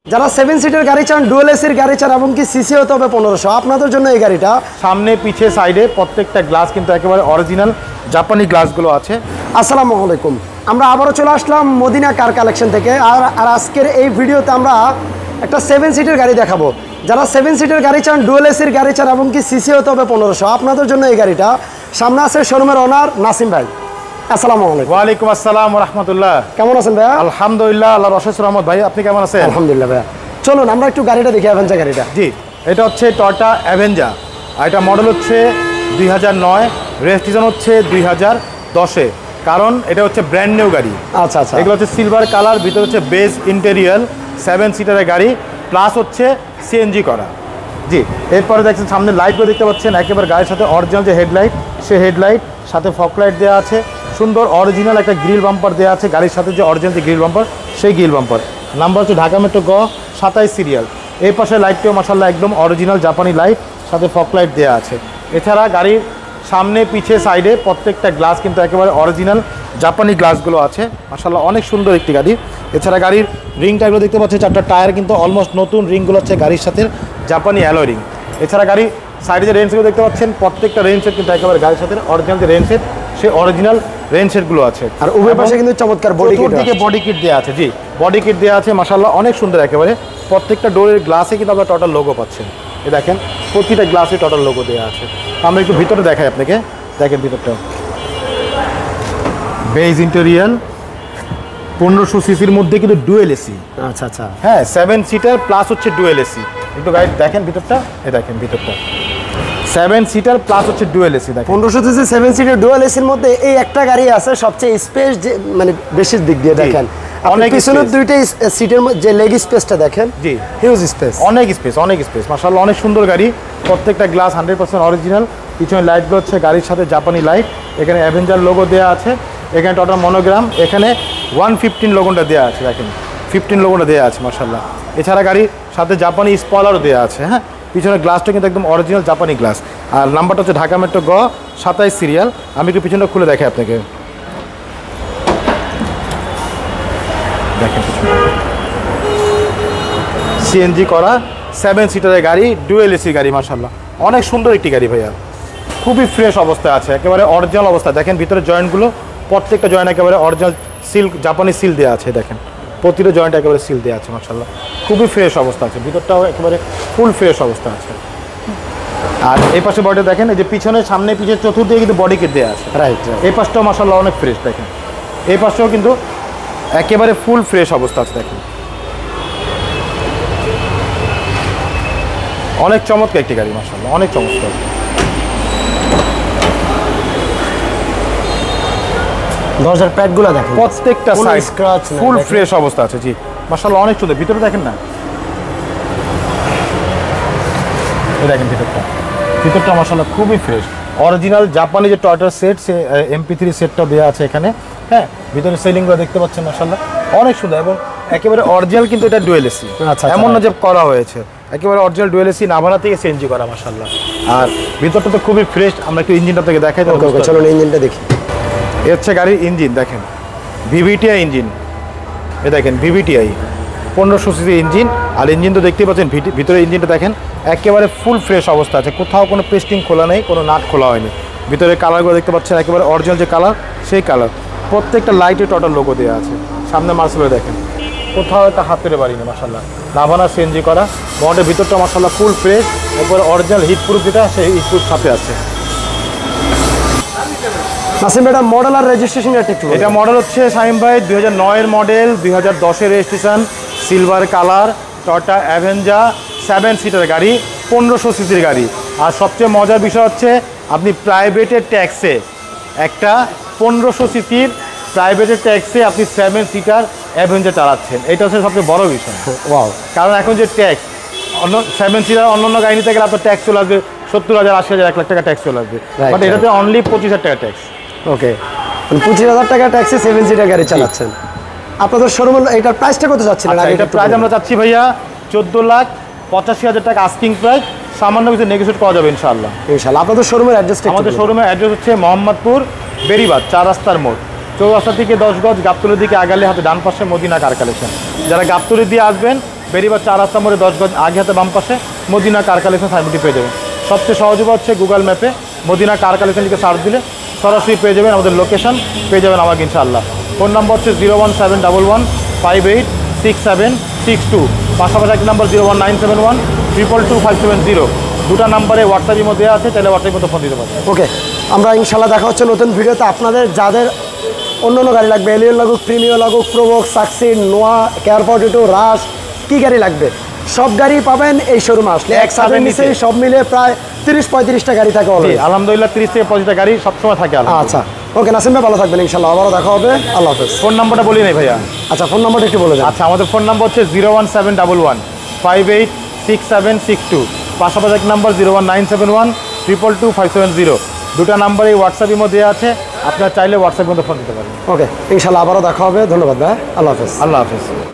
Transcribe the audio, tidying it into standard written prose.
যারা 7 সিটের গাড়ি চান, ডুয়েল এসির গাড়ি চান এবং কি সিসি হতে হবে 1500, আপনাদের জন্য এই গাড়িটা। সামনে পিছে সাইডে প্রত্যেকটা গ্লাস কিন্তু একেবারে অরিজিনাল জাপানি গ্লাসগুলো আছে। আসসালামু আলাইকুম, আমরা আবারও চলে আসলাম মদিনা কার কালেকশন থেকে। আর আজকের এই ভিডিওতে আমরা একটা 7 সিটের গাড়ি দেখাবো। যারা 7 সিটের গাড়ি চান, ডুয়েল এসির গাড়ি চান এবং কি সিসি হতে হবে 1500, আপনাদের জন্য এই গাড়িটা। সামনে আছে শোরুমের ওনার নাসিম ভাই। আসসালামু আলাইকুম। ওয়ালাইকুম আসসালাম ওয়া রাহমাতুল্লাহ। কেমন আছেন ভাইয়া? আলহামদুলিল্লাহ, আল্লাহর অশেষ রহমত। ভাই আপনি কেমন আছেন? আলহামদুলিল্লাহ ভাইয়া। চলুন আমরা একটু গাড়িটা দেখি, অ্যাভেঞ্জার গাড়িটা। জি, এটা হচ্ছে টয়োটা অ্যাভেঞ্জার। আর এটা মডেল হচ্ছে 2009, রেজিস্ট্রেশন হচ্ছে 2010-এ। কারণ এটা হচ্ছে ব্র্যান্ড নিউ গাড়ি। আচ্ছা আচ্ছা। এগুলো হচ্ছে সিলভার কালার, ভিতরে হচ্ছে বেজ ইন্টেরিয়ার, 7 সিটারের গাড়ি, প্লাস হচ্ছে সিএনজি করা। জি, এরপরে দেখছেন সামনে লাইটগুলো দেখতে পাচ্ছেন, একেবারে গাড়ির সাথে অরিজিনাল যে হেডলাইট, সেই হেডলাইট সাথে ফগ লাইট দেওয়া আছে। সুন্দর অরিজিনাল একটা গ্রিল বাম্পার দেওয়া আছে, গাড়ির সাথে যে অরিজিনাল যে গ্রিল বাম্পার, সেই গ্রিল বাম্পার। নাম্বার হচ্ছে ঢাকা মেট্রো গ 27 সিরিয়াল। এই পাশে লাইটটিও মাশাআল্লাহ একদম অরিজিনাল জাপানি লাইট, সাথে ফগ লাইট দেওয়া আছে। এছাড়া গাড়ির সামনে পিছে সাইডে প্রত্যেকটা গ্লাস কিন্তু একেবারে অরিজিনাল জাপানি গ্লাসগুলো আছে। মাশাআল্লাহ অনেক সুন্দর একটি গাড়ি। এছাড়া গাড়ির রিং টায়ারগুলো দেখতে পাচ্ছেন, 4টা টায়ার কিন্তু অলমোস্ট নতুন, রিংগুলো হচ্ছে গাড়ির সাথে জাপানি অ্যালয় রিং। এছাড়া গাড়ির সাইডে যে রেনসেটগুলো দেখতে পাচ্ছেন, প্রত্যেকটা রেনসেট কিন্তু একেবারে গাড়ির সাথে অরিজিনাল যে রেনসেট, সেই অরিজিনাল রেনসেটগুলো আছে। আর উভয় পাশে কিন্তু চমৎকার বডি কিট, দিকে বডি কিট দেওয়া আছে। জি, বডি কিট দেওয়া আছে মাশাআল্লাহ অনেক সুন্দর একেবারে। প্রত্যেকটা ডোরের গ্লাসে কিন্তু আপনারা টোটাল লোগো পাচ্ছেন। এ দেখেন প্রতিটা গ্লাসে টোটাল লোগো দেওয়া আছে। আমরা একটু ভিতরে দেখাই আপনাকে, দেখেন ভিতরটা। বেজ ইন্টেরিয়াল, 1500 সিসির মধ্যে কিন্তু ডুয়েল এসি। আচ্ছা আচ্ছা। হ্যাঁ, 7 সিটার প্লাস হচ্ছে ডুয়েল এসি। একটু গাড়ি দেখেন ভিতরটা, এ দেখেন ভিতরটা 7 সিটার প্লাস হচ্ছে ডুয়েল এসি। দেখেন 1500 সিসি 7 সিটের ডুয়াল এসির মধ্যে এই একটা গাড়ি আছে সবচেয়ে স্পেস, মানে বেশির দিক দিয়ে দেখেন। অনেক পিছনের দুইটা সিটের যে লেগ স্পেসটা দেখেন, জি হিউজ স্পেস, অনেক স্পেস মাশাআল্লাহ অনেক সুন্দর গাড়ি। প্রত্যেকটা গ্লাস 100% অরিজিনাল। পিছনে লাইটগুলো হচ্ছে গাড়ির সাথে জাপানি লাইট। এখানে অ্যাভেঞ্জার লোগো দেওয়া আছে, এখানে টোটাল মনোগ্রাম, এখানে 115 লোগোটা দেওয়া আছে। দেখেন 15 লোগোটা দেওয়া আছে মাশাআল্লাহ। এছাড়া গাড়ির সাথে জাপানি স্পয়লারও দেওয়া আছে। হ্যাঁ, পিছনের গ্লাসটা কিন্তু একদম অরিজিনাল জাপানি গ্লাস। আর নাম্বারটা হচ্ছে ঢাকা মেট্রো গ 27 সিরিয়াল। আমি একটু পিছনটা খুলে দেখাই আপনাকে, দেখেন সিএনজি করা 7 সিটারের গাড়ি, ডুয়েল এসি গাড়ি। মাশাআল্লাহ অনেক সুন্দর একটি গাড়ি ভাইয়া, খুবই ফ্রেশ অবস্থায় আছে, একেবারে অরিজিনাল অবস্থা। দেখেন ভিতরে জয়েন্টগুলো, প্রত্যেকটা জয়েন্ট একেবারে অরিজিনাল সিল, জাপানি সিল দেওয়া আছে। দেখেন প্রতিটা জয়েন্ট একেবারে সিল দেওয়া আছে মাশাআল্লাহ, খুবই ফ্রেশ অবস্থা আছে। ভিতরটাও একেবারে ফুল ফ্রেশ অবস্থা আছে। আর এই পাশে বডিটা দেখেন, এই যে পিছনে সামনে পিছনে চতুর্দিকে কিন্তু বডি কিট দেওয়া আছে। রাইট। এই পাশটাও মাশাআল্লাহ অনেক ফ্রেশ। দেখেন এই পাশটাও কিন্তু একেবারে ফুল ফ্রেশ অবস্থা আছে। দেখেন অনেক চমৎকার একটি গাড়ি মাশাআল্লাহ, অনেক চমৎকার। দরজার প্যাডগুলো দেখেন, প্রত্যেকটা সাইড স্ক্র্যাচ ফুল ফ্রেশ অবস্থা আছে। জি মাশাআল্লাহ অনেক সুন্দর। ভিতরে দেখেন না, এই দেখেন ভিতরটা মাশাআল্লাহ খুবই ফ্রেশ। অরিজিনাল জাপানি যে টয়োটার সেট, সে MP3 সেটটা দেওয়া আছে এখানে। হ্যাঁ, ভিতরে সেলিংগুলো দেখতে পাচ্ছেন মাশাআল্লাহ অনেক সুন্দর, এবং একেবারে অরিজিনাল কিন্তু এটা ডুয়েল এসি। আচ্ছা, এমন না যে করা হয়েছে, একেবারে অরিজিনাল ডুয়েল এসি, নাভানা থেকে সিএনজি করা মাশাআল্লাহ। আর ভিতরটা তো খুবই ফ্রেশ। আমরা একটু ইঞ্জিনটা থেকে দেখাই দেবো। চলুন ইঞ্জিনটা দেখি। এ হচ্ছে গাড়ির ইঞ্জিন, দেখেন VVTi ইঞ্জিন। এ দেখেন VVTi 1500 সিসি ইঞ্জিন। আর ইঞ্জিন তো দেখতেই পাচ্ছেন, ভিতরে ইঞ্জিনটা দেখেন একেবারে ফুল ফ্রেশ অবস্থা আছে, কোথাও কোনো পেস্টিং খোলা নেই, কোনো নাট খোলা হয়নি। ভিতরে কালারগুলো দেখতে পাচ্ছেন একেবারে অরিজিনাল যে কালার, সেই কালার। প্রত্যেকটা লাইটে টোটাল লোগো দেওয়া আছে। সামনে মার্সেল দেখেন, কোথাও একটা হাত পেরে বাড়ি না মাশাআল্লাহ, নাভানা সিএনজি করা। বডির ভিতরটা মাশাআল্লাহ ফুল ফ্রেশ, এরপরে অরিজিনাল হিট প্রুফ, যেটা সেই হিট প্রুফ সাথে আছে। নাসিম ভাই, মডেল আর রেজিস্ট্রেশন একটু। এটা মডেল হচ্ছে শাহিম ভাই 2009-এর মডেল, 2010-এর registration, silver colour, Toyota Avenger 7 seater গাড়ি, 1500 সিসির গাড়ি। আর সবচেয়ে মজার বিষয় হচ্ছে আপনি প্রাইভেটের ট্যাক্সে একটা 1500 সিসির প্রাইভেটের ট্যাক্সে আপনি 7 সিটার অ্যাভেঞ্জার চালাচ্ছেন। এটা হচ্ছে সবচেয়ে বড় বিষয়। ওয়াও। কারণ এখন যে ট্যাক্স, অন্য 7 সিটার অন্যান্য গাড়ি নিতে গেলে আপনার ট্যাক্স চলে আসবে 70,000, 80,000, 1 লাখ টাকা ট্যাক্স চলে আসবে। বাট এটাতে অনলি 25,000 টাকা ট্যাক্স। ওকে, 25,000 টাকা ট্যাক্সে 7 সিটার গাড়ি চালাচ্ছেন। আপনাদের শোরুমে এটার প্রাইসটা কত যাচ্ছিলেন? এটা প্রাইস আমরা চাচ্ছি ভাইয়া 14,85,000 টাকা আস্কিং প্রাইস, সামান্য কিছু নেগোশিয়েট করা যাবে ইনশাআল্লাহ। আপনাদের শোরুমের অ্যাড্রেসটা? আমাদের শোরুমের অ্যাড্রেস হচ্ছে মোহাম্মদপুর বেরিবাদ 4 রাস্তার মোড়, চৌরাস্তা থেকে 10 গজ গাবতলী দিকে আগালে হাতে ডান পাশে মদিনা কার কালেকশন। যারা গাবতলী দিয়ে আসবেন বেরিবার 4 রাস্তা মোড়ে 10 গজ আগে হাতে বাম পাশে মদিনা কার কালেকশন সাইনবোর্ডটি পেয়ে যাবেন। সবচেয়ে সহজ উপায় হচ্ছে গুগল ম্যাপে মদিনা কার কালেকশন লিখে সার্চ দিলে সরাসরি পেয়ে যাবেন আমাদের লোকেশন, পেয়ে যাবেন আমাকে ইনশাআল্লাহ। ফোন নাম্বার হচ্ছে 01711586762, পাশাপাশি এক নাম্বার 01971222570। দুটো নাম্বারে হোয়াটসঅ্যাপের মধ্যে আছে, তাহলে হোয়াটসঅ্যাপের মধ্যে ফোন দিতে পারেন। ওকে, আমরা ইনশাল্লাহ দেখা হচ্ছে নতুন ভিডিওতে। আপনাদের যাদের অন্য অন্য গাড়ি লাগবে, এলিয়ন লাগুক, প্রিমিও লাগুক, প্রোবক্স, সাকসিড, নোয়া, কেয়ার 42, রাশ, কী গাড়ি লাগবে সব গাড়ি পাবেন এই শোরুমে আসলে। একসাথে নিচে সব মিলে প্রায় 30-35টা গাড়ি থাকে অলরেডি। আলহামদুলিল্লাহ 30 থেকে 35টা গাড়ি সবসময় থাকে। আচ্ছা, ওকে নাসিম ভাই ভালো থাকবেন ইনশাল্লাহ, আবারও দেখা হবে। আল্লাহ হাফেজ। ফোন নাম্বারটা বলি নাই ভাইয়া? আচ্ছা, ফোন নাম্বারটা একটু বলে দেন। আচ্ছা, আমাদের ফোন নাম্বার হচ্ছে 01711586762, পাশাপাশি এক নাম্বার 01971222570। দুটো নাম্বারে হোয়াটসঅ্যাপের মধ্যে আছে, আপনারা চাইলে হোয়াটসঅ্যাপের মধ্যে ফোন দিতে পারেন। ওকে, ইনশাল্লাহ আবারও দেখা হবে। ধন্যবাদ ভাই, আল্লাহ হাফেজ। আল্লাহ হাফেজ।